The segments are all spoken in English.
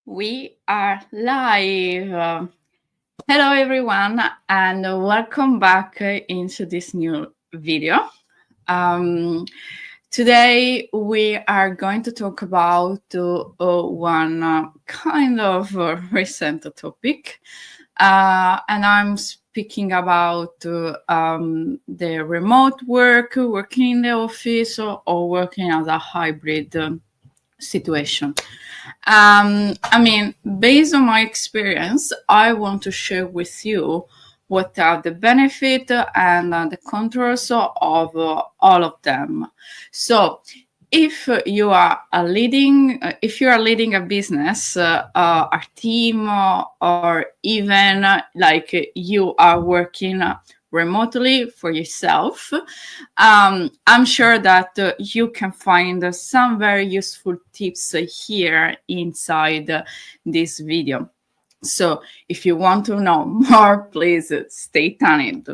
We are live. Hello, everyone, and welcome back into this new video. Um, Today, we are going to talk about one kind of recent topic, and I'm speaking about the remote work, working in the office, or working as a hybrid situation. Based on my experience, I want to share with you what are the benefits and the controls of all of them. So, if you are leading a business, a team, or even like you are working remotely for yourself, I'm sure that you can find some very useful tips here inside this video. So if you want to know more, please stay tuned.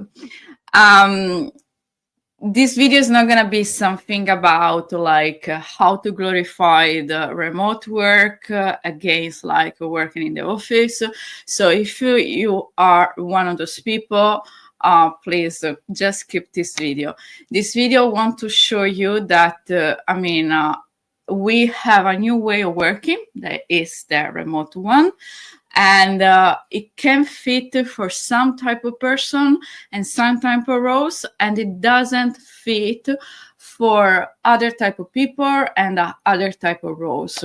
This video is not going to be something about like how to glorify the remote work against like working in the office. So if you are one of those people, please just skip this video. This video want to show you that we have a new way of working that is the remote one, and it can fit for some type of person and some type of roles, and it doesn't fit for other type of people and other type of roles.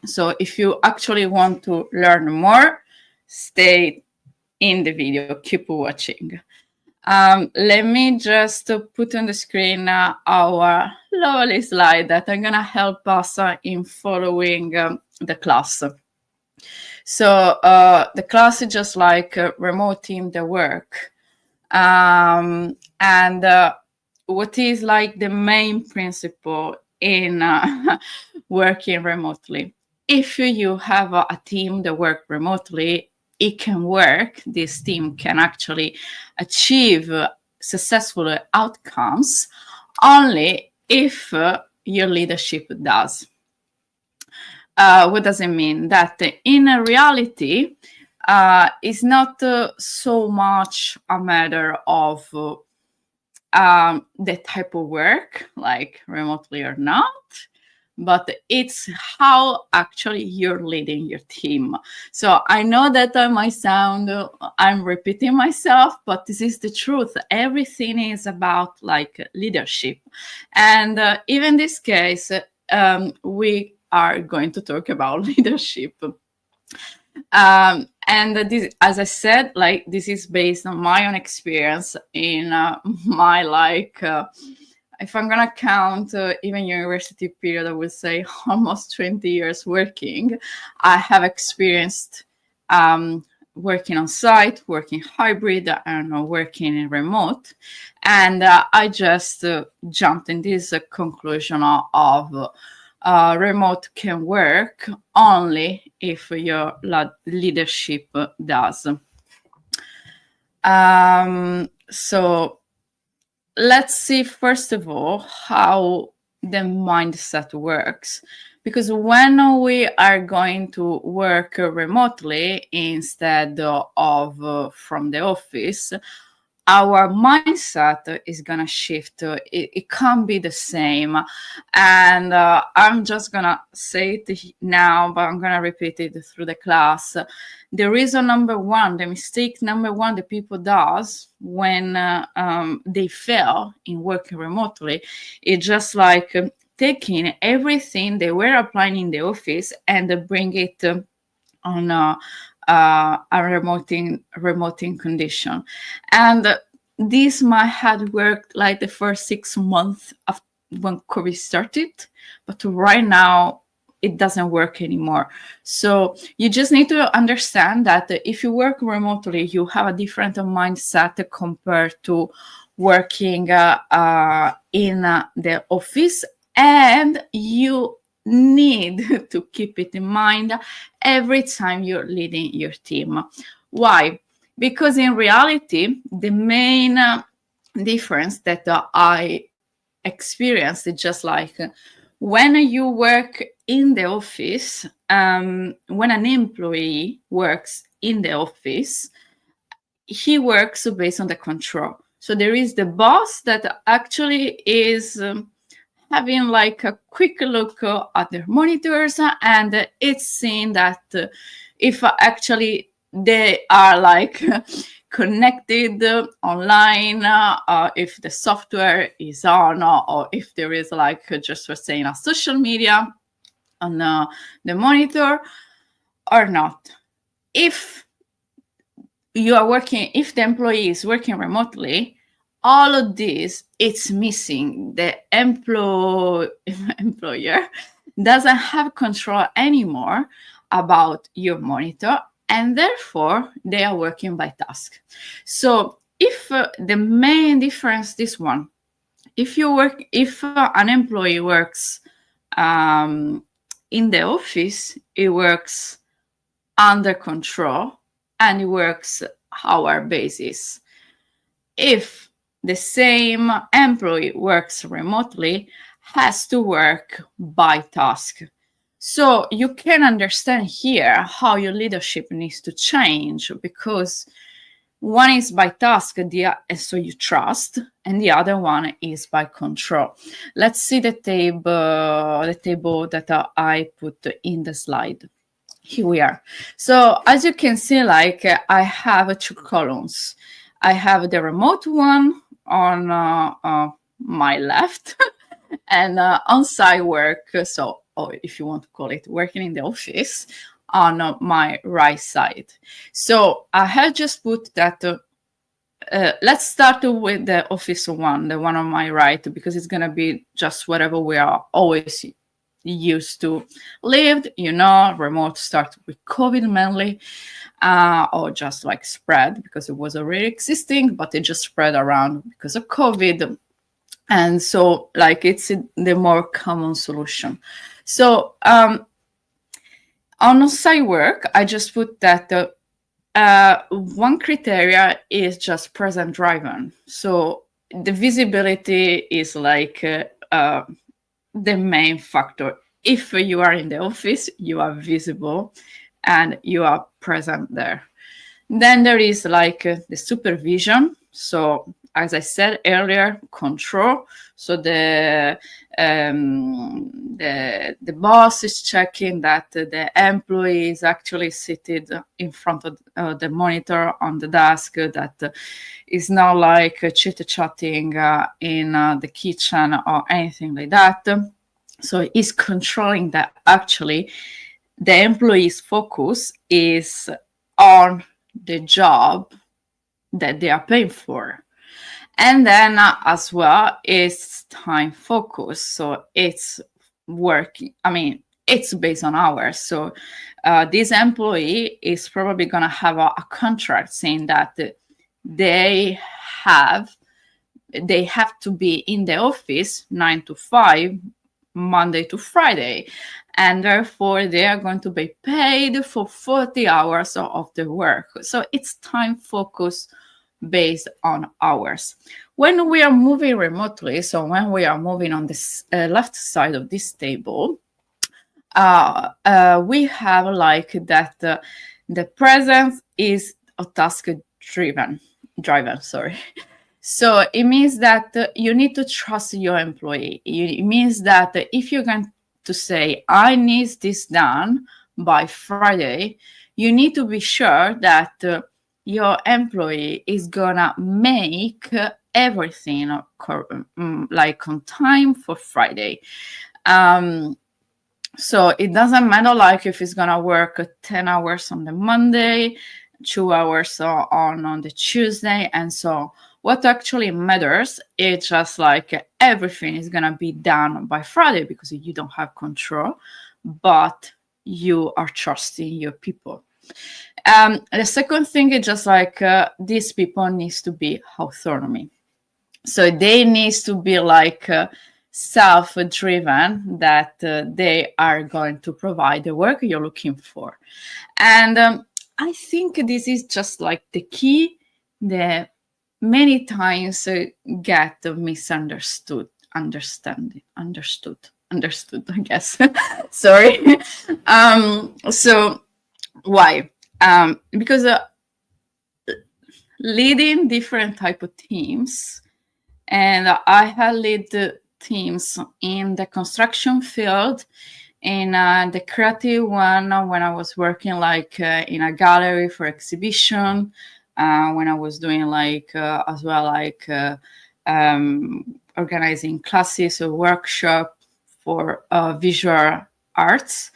So if you actually want to learn more, stay in the video, keep watching. Let me just put on the screen our lovely slide that are gonna help us in following the class. So the class is just like remote team the work. And what is like the main principle in working remotely? If you have a team that work remotely, it can work. This team can actually achieve successful outcomes only if your leadership does. What does it mean? That in reality, it's not so much a matter of the type of work, like remotely or not, but it's how actually you're leading your team. So I know that I might sound, I'm repeating myself, but this is the truth. Everything is about like leadership. And even in this case, we are going to talk about leadership. And this, as I said, like this is based on my own experience in my if I'm gonna count even university period, I would say almost 20 years working. I have experienced working on site, working hybrid, and working in remote. And I just jumped in this conclusion of remote can work only if your leadership does. So let's see, first of all, how the mindset works. Because when we are going to work remotely instead of from the office, our mindset is gonna shift. It can't be the same. And I'm just gonna say it now, but I'm gonna repeat it through the class. The reason number one, the mistake number one that people does when they fail in working remotely, is just like taking everything they were applying in the office and bring it on a remoting condition. And this might have worked like the first 6 months when COVID started, but right now it doesn't work anymore. So you just need to understand that if you work remotely, you have a different mindset compared to working in the office, and you need to keep it in mind every time you're leading your team. Why? Because in reality, the main difference that I experienced is just like when you work in the office, when an employee works in the office, he works based on the control. So there is the boss that actually is having like a quick look at their monitors, and it's seeing that if actually they are like connected online, if the software is on, or if there is like just for saying a social media on the monitor or not. If you are working, if the employee is working remotely, all of this, it's missing. The employer doesn't have control anymore about your monitor, and therefore they are working by task. So if the main difference, this one, if an employee works in the office, it works under control and it works hour basis. If the same employee works remotely, has to work by task. So you can understand here how your leadership needs to change, because one is by task, so you trust, and the other one is by control. Let's see the table that I put in the slide. Here we are. So as you can see, like I have two columns. I have the remote one on my left and on-site work. So, or if you want to call it working in the office, on my right side. So I have just put that. Let's start with the office one, the one on my right, because it's going to be just whatever we are always used to lived, remote start with COVID mainly, or just like spread because it was already existing, but it just spread around because of COVID. And so like it's the more common solution. So on site work, I just put that one criteria is just present driven. So the visibility is like the main factor. If you are in the office, you are visible and you are present there. Then there is like the supervision. So as I said earlier, control. So the boss is checking that the employee is actually seated in front of the monitor on the desk, that is not like chit-chatting in the kitchen or anything like that. So he's controlling that actually the employee's focus is on the job that they are paying for. And then as well, it's time focus. So it's working. I mean, it's based on hours. So this employee is probably going to have a contract saying that they have to be in the office 9 to 5, Monday to Friday. And therefore, they are going to be paid for 40 hours of the work. So it's time focus based on hours. When we are moving remotely, so when we are moving on this left side of this table, we have like that the presence is a task driven. Sorry. So it means that you need to trust your employee. It means that if you're going to say, I need this done by Friday, you need to be sure that your employee is gonna make everything like on time for Friday. So it doesn't matter like if it's gonna work 10 hours on the Monday, 2 hours on the Tuesday, and so what actually matters is just like everything is gonna be done by Friday because you don't have control, but you are trusting your people. The second thing is just like these people needs to be autonomy. So they needs to be like self-driven, that they are going to provide the work you're looking for. And I think this is just like the key that many times get misunderstood. understood, I guess. Sorry. So why? Because leading different type of teams, and I had led teams in the construction field, in the creative one when I was working like in a gallery for exhibition, when I was doing like as well like organizing classes or workshop for visual arts.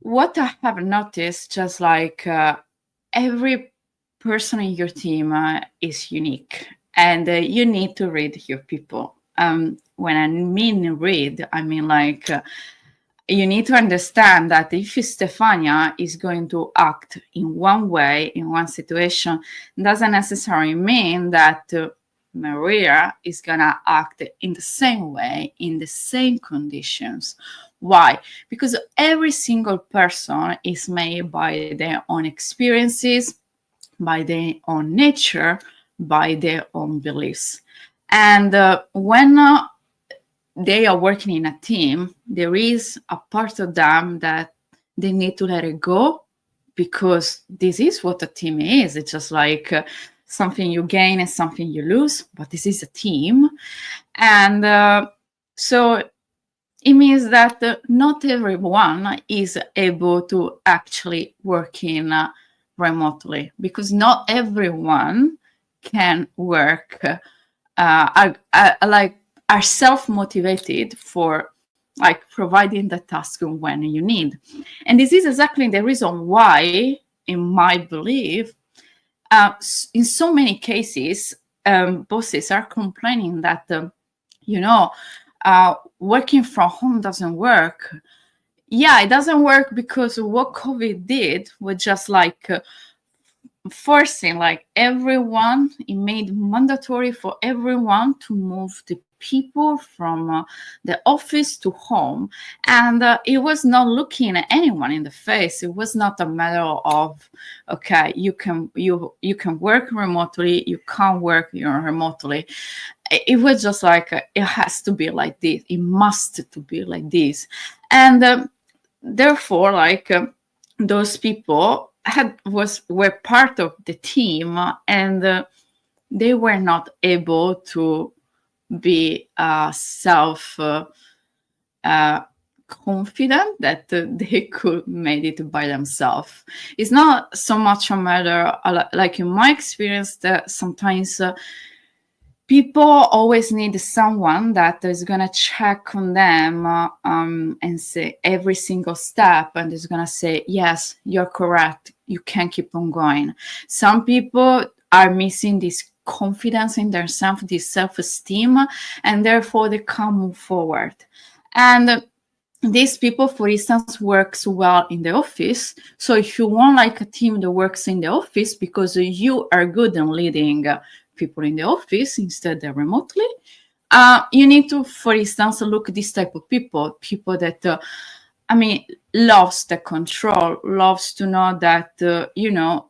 What I have noticed, just like every person in your team is unique, and you need to read your people. When I mean read, I mean like you need to understand that if Stefania is going to act in one way in one situation, doesn't necessarily mean that Maria is gonna act in the same way in the same conditions. Why? Because every single person is made by their own experiences, by their own nature, by their own beliefs. And when they are working in a team, there is a part of them that they need to let it go, because this is what a team is. It's just like something you gain and something you lose, but this is a team. And so it means that not everyone is able to actually work in remotely, because not everyone can work are self-motivated for like providing the task when you need. And this is exactly the reason why, in my belief, in so many cases, bosses are complaining that, working from home doesn't work. Yeah, it doesn't work because what COVID did was just like forcing like everyone. It made mandatory for everyone to move the people from the office to home, and it was not looking at anyone in the face. It was not a matter of, okay, you can work remotely, you can't work remotely. It was just like it has to be like this, it must to be like this. And therefore, like those people were part of the team, and they were not able to be self confident that they could made it by themselves. It's not so much a matter, like in my experience, that sometimes people always need someone that is going to check on them and say every single step, and is going to say, yes, you're correct, you can keep on going. Some people are missing this confidence in themselves, this self-esteem, and therefore they can't move forward. And these people, for instance, works well in the office. So if you want like a team that works in the office because you are good in leading people in the office instead of remotely, you need to, for instance, look at this type of people that loves the control, loves to know that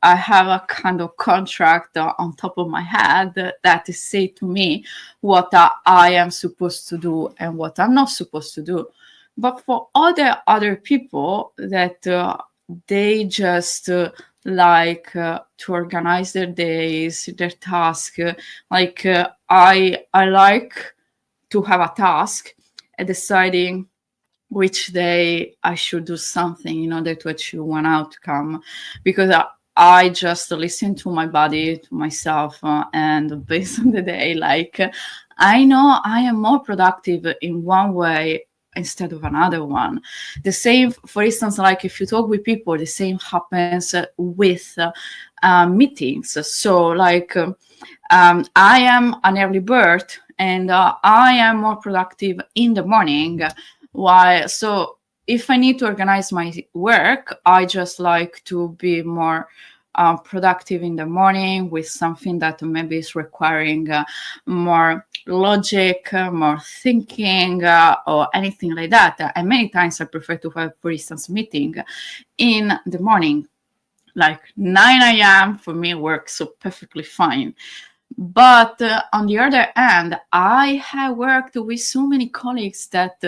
I have a kind of contract on top of my head that say to me what I am supposed to do and what I'm not supposed to do. But for other people that they just like to organize their days, their task. I like to have a task and deciding which day I should do something in order to achieve one outcome, because I just listen to my body, to myself, and based on the day, like I know I am more productive in one way instead of another one. The same, for instance, like if you talk with people, the same happens with meetings. So like I am an early bird, and I am more productive in the morning. So if I need to organize my work, I just like to be more productive in the morning with something that maybe is requiring more logic, more thinking, or anything like that. And many times I prefer to have, for instance, meeting in the morning, like 9 a.m. for me works so perfectly fine. But on the other hand, I have worked with so many colleagues that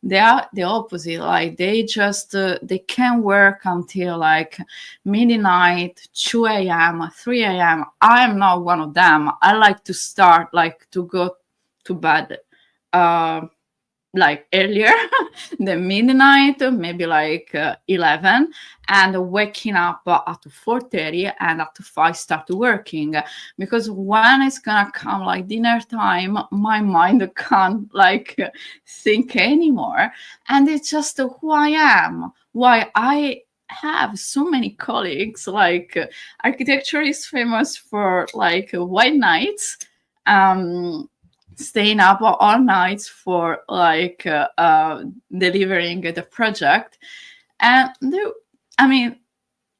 they are the opposite. Like they just they can work until like midnight, 2 a.m., 3 a.m. I am not one of them. I like to start like to go to bed like earlier than midnight, maybe like 11, and waking up at 4:30 and at 5 start working, because when it's gonna come like dinner time, my mind can't like think anymore, and it's just who I am, why I have so many colleagues. Like architecture is famous for like white nights, staying up all nights for like delivering the project. And I mean,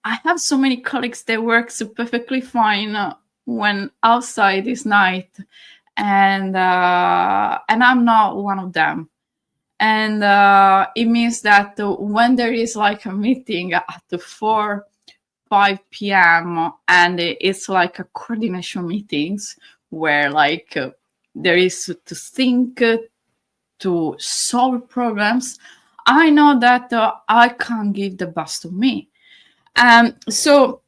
I have so many colleagues that works perfectly fine when outside is night, and I'm not one of them. And it means that when there is like a meeting at 5 p.m. and it's like a coordination meetings where like there is to think, to solve problems, I know that I can't give the best of me. So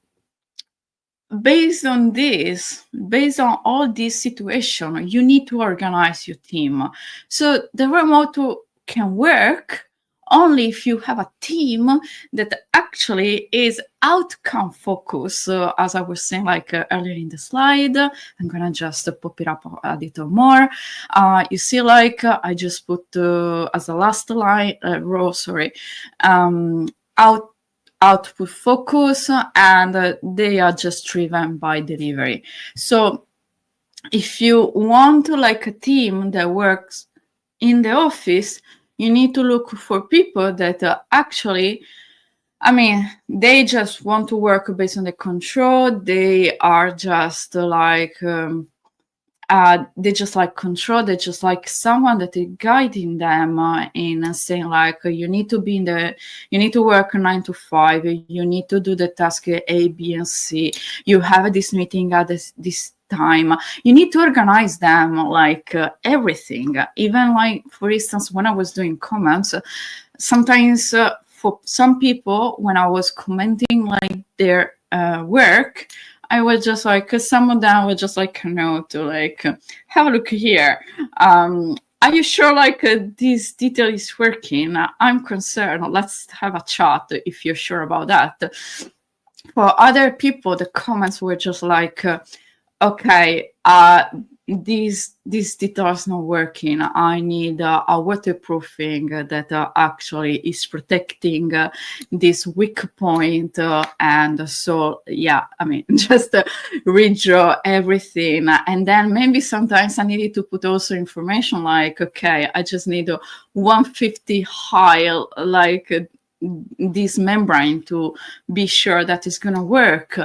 based on this, based on all this situation, you need to organize your team. So the remote can work only if you have a team that actually is outcome focused. As I was saying like earlier in the slide, I'm gonna just pop it up a little more. You see like I just put as a last line row, sorry, output focus, and they are just driven by delivery. So if you want to like a team that works in the office, you need to look for people that actually, I mean, they just want to work based on the control. They are just like they just like control. They just like someone that is guiding them in saying like you need to be you need to work 9 to 5. You need to do the task A, B, and C. You have this meeting at this time. You need to organize them like everything. Even like, for instance, when I was doing comments, sometimes for some people, when I was commenting like their work, I was just like, some of them were just like, no, to like, have a look here. Are you sure like this detail is working? I'm concerned. Let's have a chat if you're sure about that. For other people, the comments were just like, okay, this detail is not working. I need a waterproofing that actually is protecting this weak point. And so, yeah, I mean, just redraw everything. And then maybe sometimes I needed to put also information like, okay, I just need a 150 high, like this membrane to be sure that it's going to work.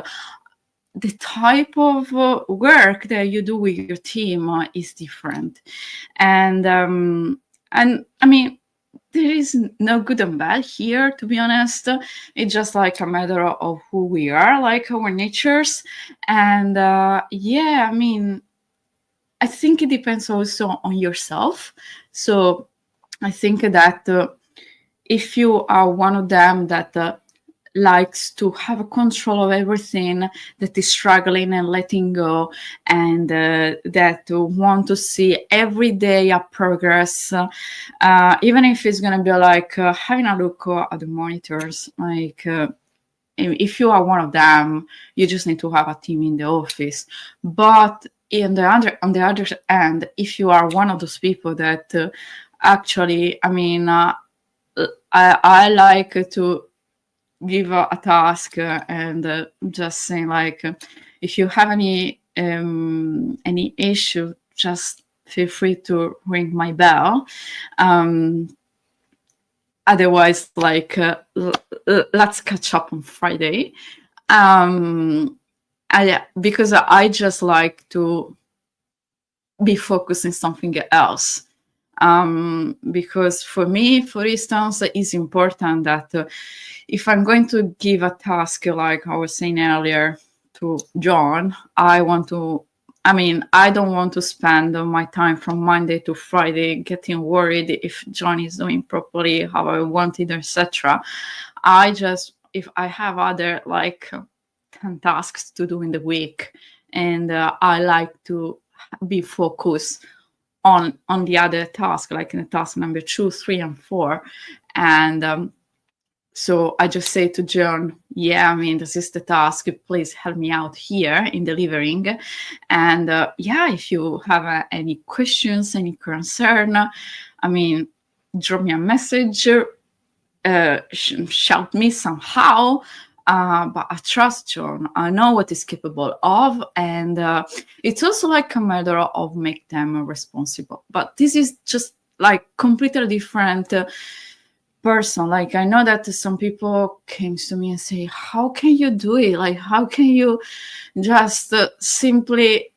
The type of work that you do with your team is different, and I mean, there is no good and bad here, to be honest. It's just like a matter of who we are, like our natures, and yeah, I mean, I think it depends also on yourself. So I think that if you are one of them that likes to have control of everything, that is struggling and letting go, and that want to see every day a progress, even if it's going to be like having a look at the monitors. Like if you are one of them, you just need to have a team in the office. But on the other hand, if you are one of those people that actually, I mean, I like to give a task and just saying like, if you have any issue, just feel free to ring my bell. Otherwise, like let's catch up on Friday. Because I just like to be focused on something else. Because for me, for instance, it's important that if I'm going to give a task, like I was saying earlier, to John, I want to I mean, I don't want to spend my time from Monday to Friday getting worried if John is doing properly how I wanted, etc. I just, if I have other like 10 tasks to do in the week, and I like to be focused on the other task, like in the task number 2, 3, and 4. And so I just say to John, yeah, I mean, this is the task. Please help me out here in delivering. And yeah, if you have any questions, any concern, I mean, drop me a message, shout me somehow. But I trust John. I know what he's capable of. And it's also like a matter of make them responsible. But this is just like completely different person. Like, I know that some people came to me and say, how can you do it? Like, how can you just simply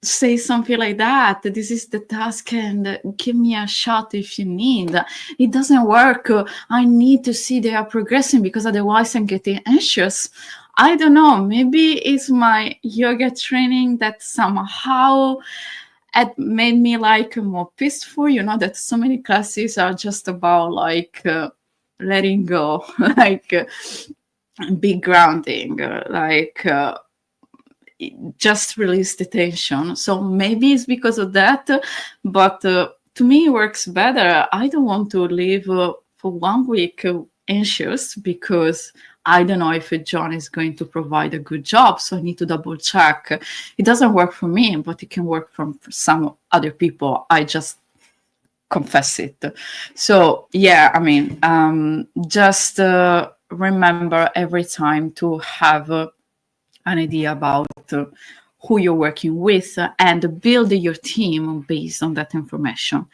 say something like that? This is the task and give me a shot if you need. It doesn't work. I need to see they are progressing because otherwise I'm getting anxious. I don't know. Maybe it's my yoga training that somehow it made me like more peaceful. You know that so many classes are just about like letting go, like be grounding, just release the tension. So maybe it's because of that, but to me it works better. I don't want to live for 1 week anxious because I don't know if John is going to provide a good job, so I need to double check. It doesn't work for me, but it can work for some other people. I just confess it. So yeah, I mean, just remember every time to have an idea about who you're working with and build your team based on that information.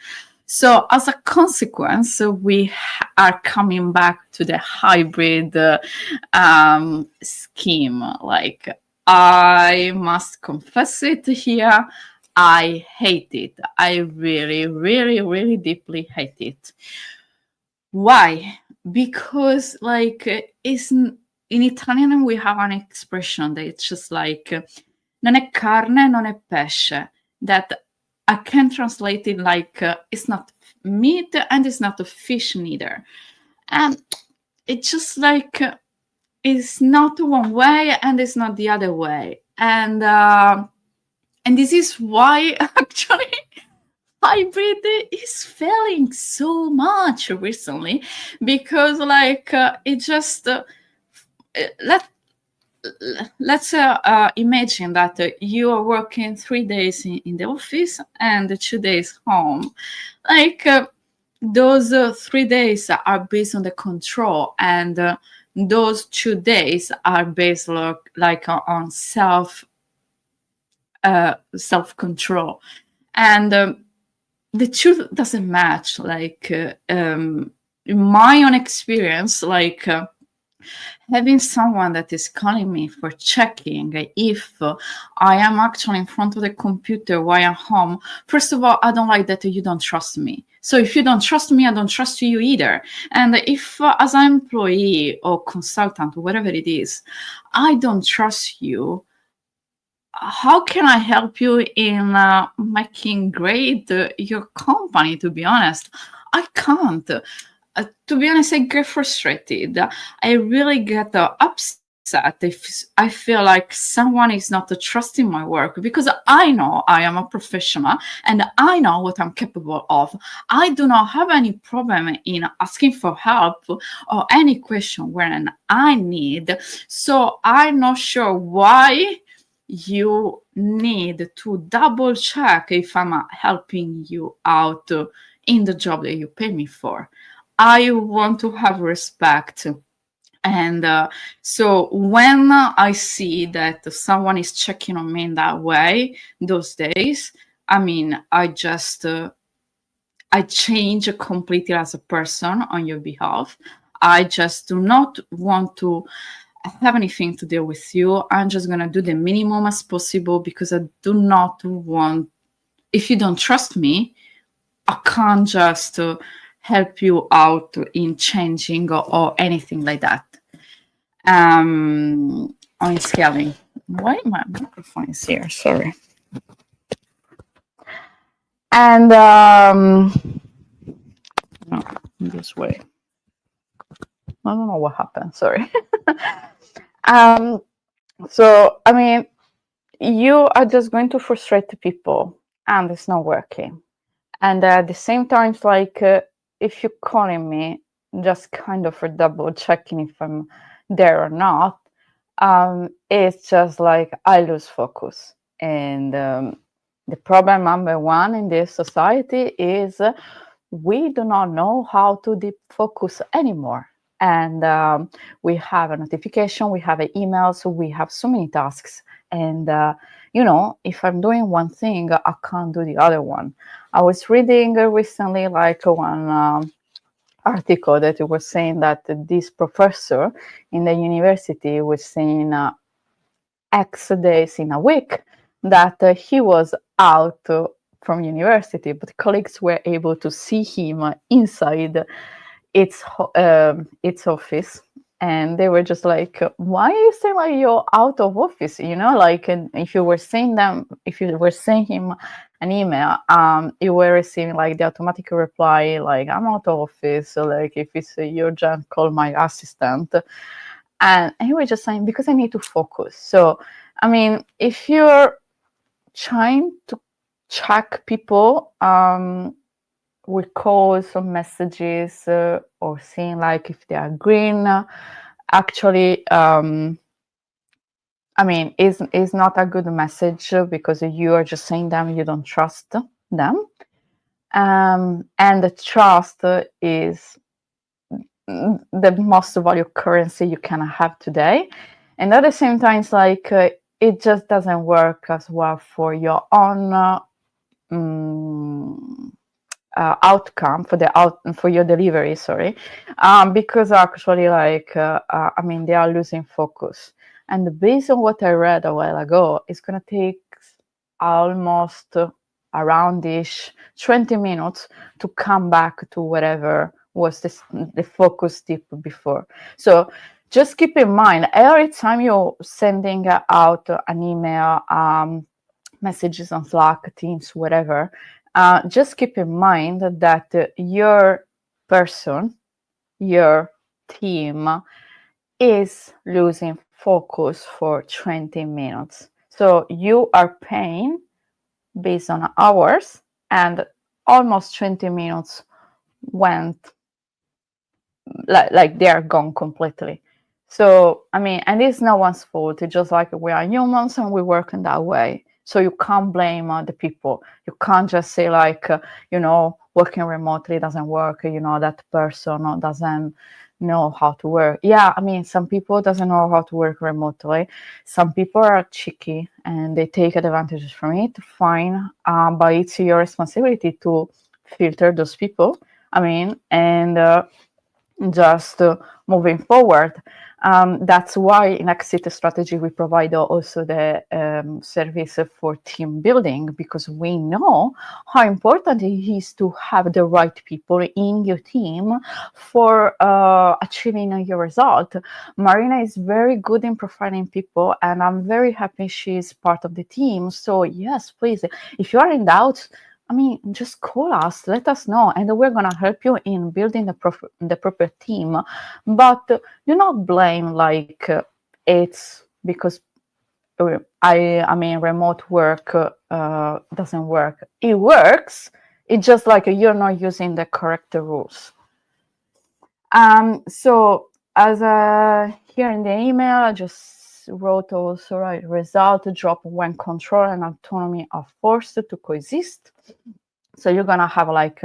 So as a consequence, we are coming back to the hybrid scheme. Like, I must confess it here, I hate it. I really, really, really deeply hate it. Why? Because like in Italian we have an expression that it's just like non è carne, non è pesce, that I can translate it like it's not meat and it's not a fish neither. And it's just like it's not one way and it's not the other way. And this is why actually hybrid is failing so much recently, because like it just let's imagine that you are working 3 days in the office and 2 days home. Like those 3 days are based on the control, and those 2 days are based like on self-control, and the two doesn't match. Like in my own experience, like having someone that is calling me for checking if I am actually in front of the computer while I'm home. First of all, I don't like that you don't trust me. So if you don't trust me, I don't trust you either. And if as an employee or consultant or whatever it is, I don't trust you, how can I help you in making great your company? To be honest, I can't. To be honest, I get frustrated. I really get upset if I feel like someone is not trusting my work, because I know I am a professional and I know what I'm capable of. I do not have any problem in asking for help or any question when I need. So I'm not sure why you need to double check if I'm helping you out in the job that you pay me for. I want to have respect. And so when I see that someone is checking on me in that way, those days, I mean, I just, I change completely as a person on your behalf. I just do not want to have anything to do with you. I'm just going to do the minimum as possible, because I do not want, if you don't trust me, I can't just help you out in changing or anything like that. On scaling. Why my microphone is here? Sorry. And no, this way. I don't know what happened. Sorry. So I mean, you are just going to frustrate the people, and it's not working. And at the same time, it's like if you're calling me, just kind of for double checking if I'm there or not, it's just like I lose focus. And the problem number one in this society is we do not know how to deep focus anymore. And we have a notification, we have an email, so we have so many tasks. And if I'm doing one thing, I can't do the other one. I was reading recently like one article that it was saying that this professor in the university was saying X days in a week that he was out from university, but colleagues were able to see him inside its office, and they were just like, why are you saying like you're out of office, like, and if you were sending him an email, you were receiving like the automatic reply like, I'm out of office, so like if it's urgent, call my assistant. And he was just saying, because I need to focus. So I mean, if you're trying to check people with calls or messages or seeing like if they are green, actually I mean, is not a good message because you are just saying them you don't trust them, and the trust is the most valuable currency you can have today. And at the same time, it's like it just doesn't work as well for your own outcome for your delivery, sorry, because actually like I mean, they are losing focus. And based on what I read a while ago, it's gonna take almost around 20 minutes to come back to whatever was the focus tip before. So just keep in mind, every time you're sending out an email, messages on Slack, Teams, whatever, just keep in mind that your person, your team is losing focus for 20 minutes. So you are paying based on hours, and almost 20 minutes went like they are gone completely. So I mean, and it's no one's fault. It's just like we are humans and we work in that way. So you can't blame the people. You can't just say like working remotely doesn't work. That person doesn't know how to work. Yeah, I mean, some people doesn't know how to work remotely. Some people are cheeky and they take advantage from it. Fine, but it's your responsibility to filter those people. I mean, and just moving forward. That's why in Exit Strategy we provide also the service for team building, because we know how important it is to have the right people in your team for achieving your result. Marina is very good in profiling people, and I'm very happy she's part of the team. So yes, please, if you are in doubt, I mean, just call us, let us know, and we're going to help you in building the proper team. But do not blame like it's because I mean, remote work doesn't work. It works. It's just like you're not using the correct rules. So as here in the email, I just wrote also, right, result drop when control and autonomy are forced to coexist. So you're gonna have like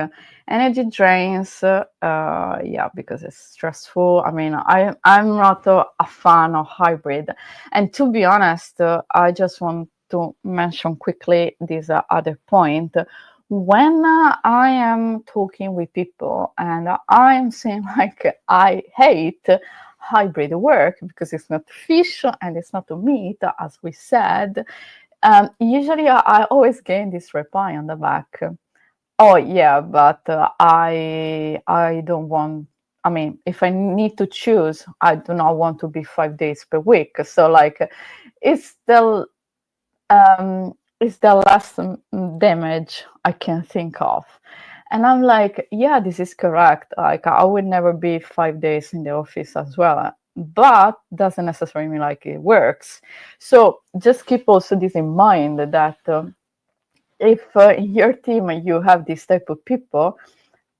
energy drains, yeah, because it's stressful. I mean, I'm not a fan of hybrid, and to be honest, I just want to mention quickly this other point. When I am talking with people and I'm saying like I hate hybrid work because it's not fish and it's not meat, as we said, usually I always get this reply on the back. Oh yeah, but I don't want. I mean, if I need to choose, I do not want to be 5 days per week. So like, it's the it's the last damage I can think of. And I'm like, yeah, this is correct. Like, I would never be 5 days in the office as well, but doesn't necessarily mean like it works. So just keep also this in mind that if in your team you have this type of people,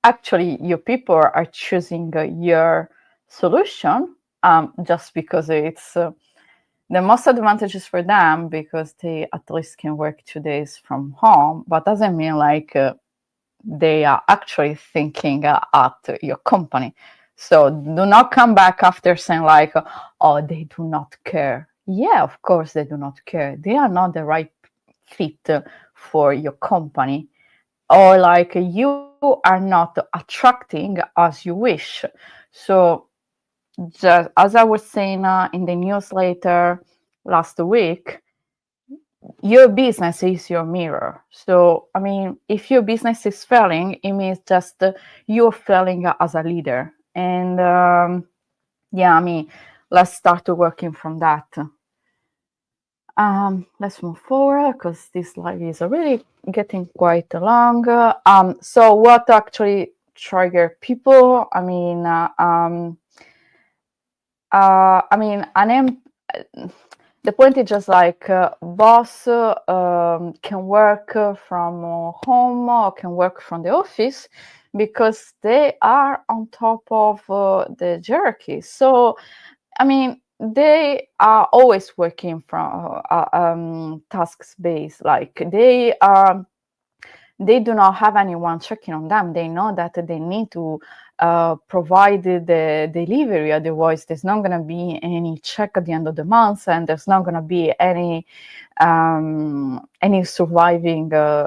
actually your people are choosing your solution just because it's the most advantages for them, because they at least can work 2 days from home, but doesn't mean like they are actually thinking at your company. So do not come back after saying like, oh, they do not care. Yeah, of course they do not care. They are not the right fit for your company, or like you are not attracting as you wish. So just as I was saying in the newsletter last week, your business is your mirror. So, I mean, if your business is failing, it means just you're failing as a leader. And yeah, I mean, let's start working from that. Let's move forward because this slide is already getting quite long. So what actually trigger people? The point is just like boss can work from home or can work from the office because they are on top of the hierarchy. So, I mean, they are always working from tasks based. Like they do not have anyone checking on them. They know that they need to provide the delivery, otherwise there's not going to be any check at the end of the month, and there's not going to be any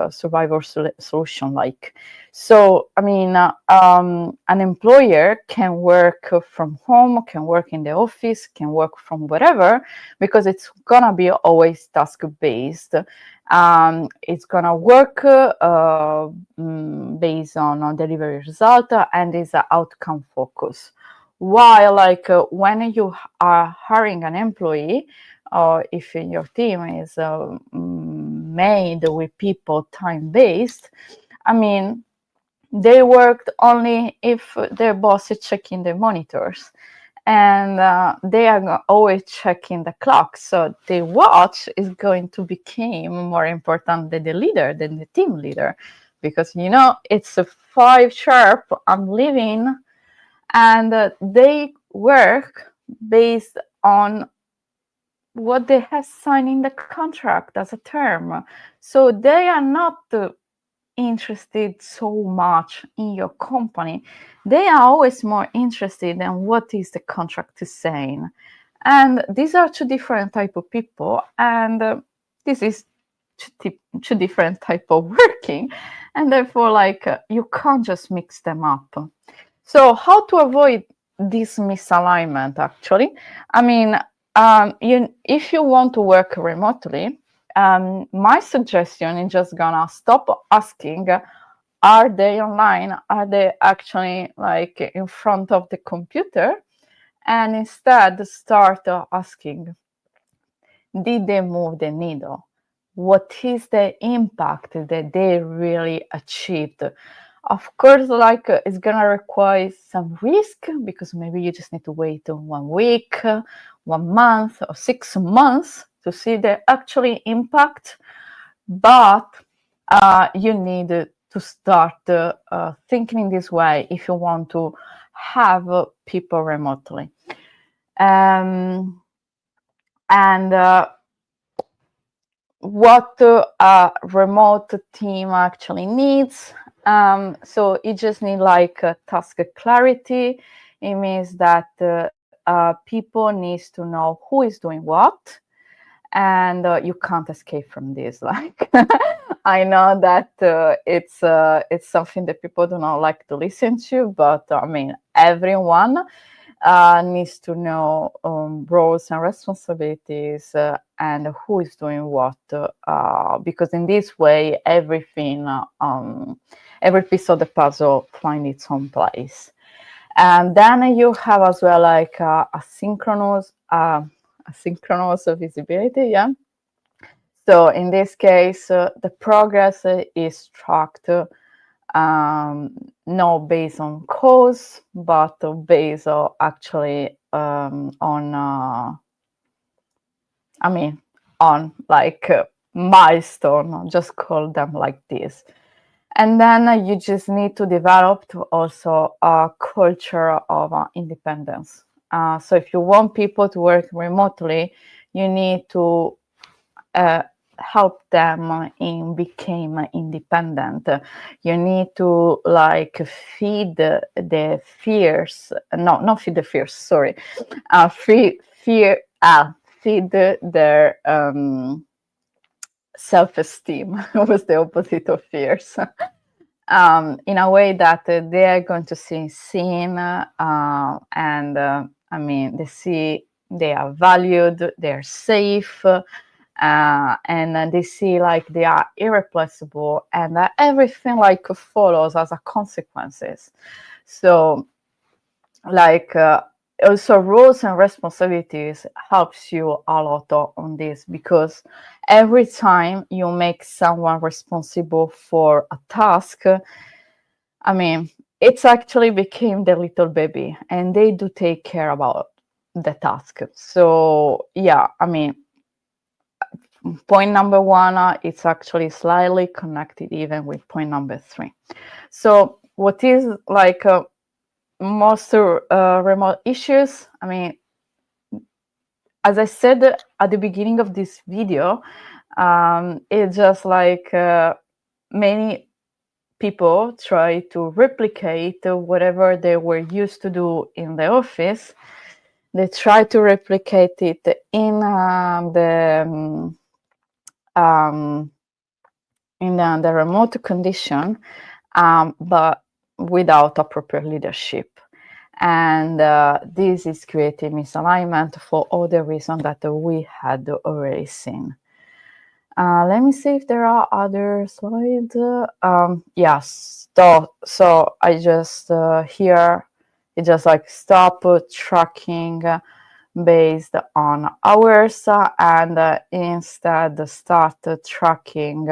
survivor solution. Like, so I mean, an employer can work from home, can work in the office, can work from wherever, because it's gonna be always task based. It's gonna work based on delivery result and is outcome focus. While like when you are hiring an employee, or if your team is made with people time based, I mean, they worked only if their boss is checking the monitors, and they are always checking the clock. So the watch is going to become more important than the leader, than the team leader, because it's a 5 sharp. I'm leaving, and they work based on what they have signed in the contract as a term. So they are not interested so much in your company. They are always more interested in what is the contract is saying. And these are two different type of people, and this is two different type of working, and therefore like you can't just mix them up. So how to avoid this misalignment? Actually, I mean, if you want to work remotely, my suggestion is just gonna stop asking, are they online? Are they actually like in front of the computer? And instead start asking, did they move the needle? What is the impact that they really achieved? Of course, like it's gonna require some risk, because maybe you just need to wait 1 week, 1 month, or 6 months to see the actual impact. But you need to start thinking in this way if you want to have people remotely. And what a remote team actually needs. So you just need like task clarity. It means that people needs to know who is doing what, and you can't escape from this. Like, I know that it's something that people do not like to listen to, but I mean, everyone needs to know roles and responsibilities and who is doing what, because in this way, everything, every piece of the puzzle finds its own place. And then you have as well like asynchronous asynchronous visibility. Yeah. So in this case, the progress is tracked not based on cause, but based actually on on like milestone. Just call them like this. And then you just need to develop also a culture of independence. So if you want people to work remotely, you need to help them in become independent. You need to like feed the fears, no, not feed the fears, sorry, feed their self-esteem was the opposite of fears. In a way that they are going to see seen, and they see they are valued, they're safe, and they see like they are irreplaceable, and everything like follows as a consequences. So like also roles and responsibilities helps you a lot on this, because every time you make someone responsible for a task, it's actually became the little baby, and they do take care about the task. So yeah, point number one, it's actually slightly connected even with point number 3. So what is like most remote issues? As I said at the beginning of this video, it's just like many people try to replicate whatever they were used to do in the office. They try to replicate it in the remote condition, but without a proper leadership. And this is creating misalignment for all the reasons that we had already seen. Let me see if there are other slides. Yes. So I just here, it just like stop tracking based on hours, and instead start tracking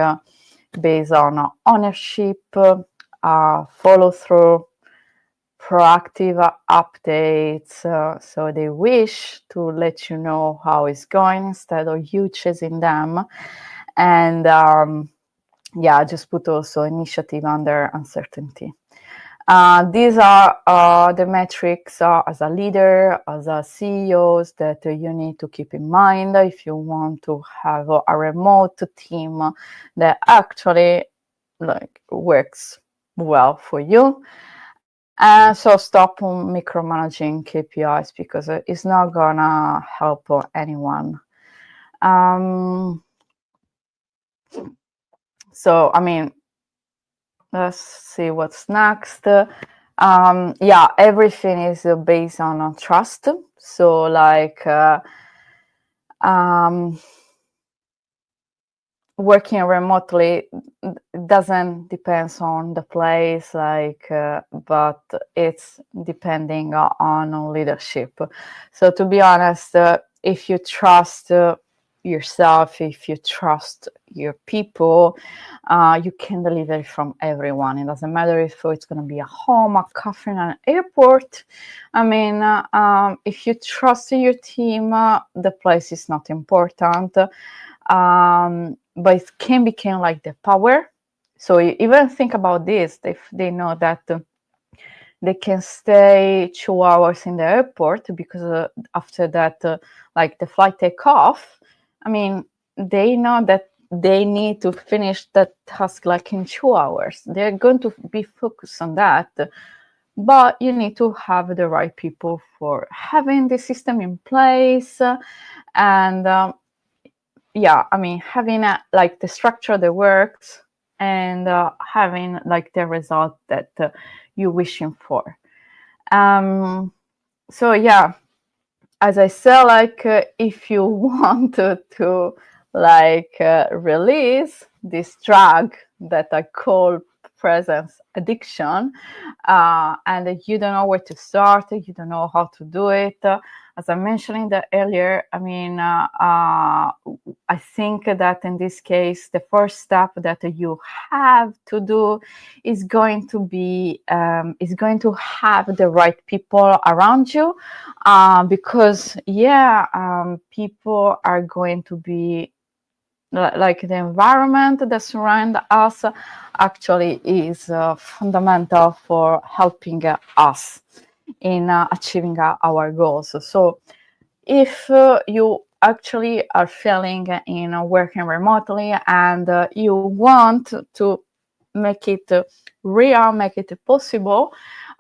based on ownership, follow through, proactive updates. So they wish to let you know how it's going instead of you chasing them. And just put also initiative under uncertainty. These are the metrics as a leader, as a CEOs, that you need to keep in mind if you want to have a remote team that actually like works well for you. And so stop micromanaging KPIs, because it's not gonna help anyone. So let's see what's next. Everything is based on trust. So like working remotely doesn't depend on the place, but it's depending on leadership. So to be honest, if you trust yourself, if you trust your people, you can deliver from everyone. It doesn't matter if it's going to be a home, a cafe, an airport. If you trust your team, the place is not important. But it can become like the power. So you even think about this, they know that they can stay 2 hours in the airport, because after that, like the flight take off, they know that they need to finish that task like in 2 hours. They're going to be focused on that. But you need to have the right people for having the system in place, and having like the structure that works, and having like the result that you're wishing for. So yeah, as I said, like if you want to like release this drag that I call presence addiction, and you don't know where to start, you don't know how to do it. As I mentioned earlier, I mean, I think that in this case, the first step that you have to do is going to be is going to have the right people around you, because people are going to be like the environment that surrounds us actually is fundamental for helping us in achieving our goals. So if you actually are failing in working remotely and you want to make it real, make it possible,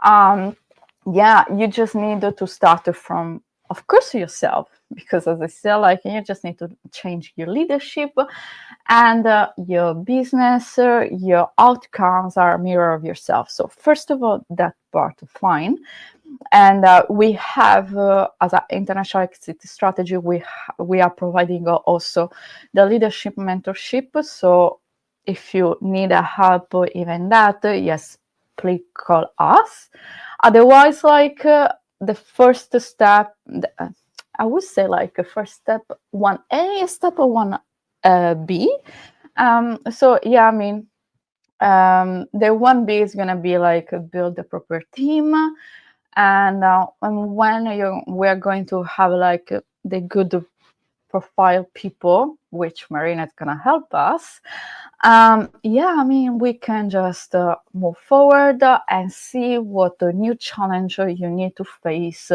you just need to start from, of course, yourself, because as I said, like, you just need to change your leadership, and your business, your outcomes are a mirror of yourself. So first of all, that part fine. And we have, as an international exit strategy, we are providing also the leadership mentorship. So if you need a help even that, yes, please call us. Otherwise, like, the first step, I would say, like, first step 1A, step 1B. So yeah, I mean, the 1B is gonna be like build a proper team, and when we're going to have like the good profile people, which Marina is gonna help us. I mean, we can just move forward and see what the new challenge you need to face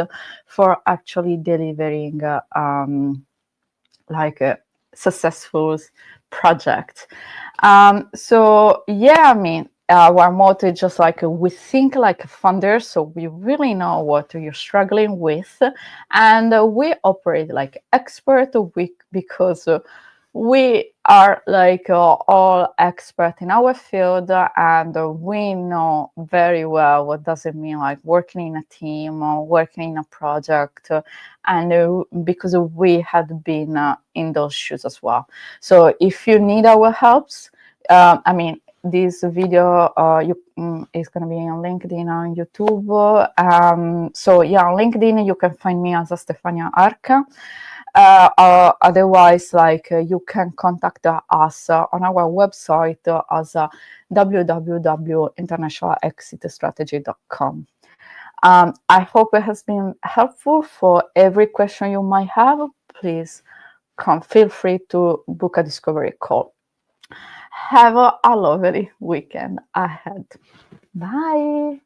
for actually delivering like a successful project. So I mean, our motto is just like we think like a funder, so we really know what you're struggling with, and we operate like expert because we are like all expert in our field, and we know very well what does it mean like working in a team or working in a project, and because we had been in those shoes as well. So if you need our helps, I mean, this video is going to be on LinkedIn, on YouTube. So on LinkedIn you can find me as a Stefania Arca. Otherwise, like, you can contact us on our website as www.internationalexitstrategy.com. I hope it has been helpful. For every question you might have, please feel free to book a discovery call. Have a lovely weekend ahead. Bye.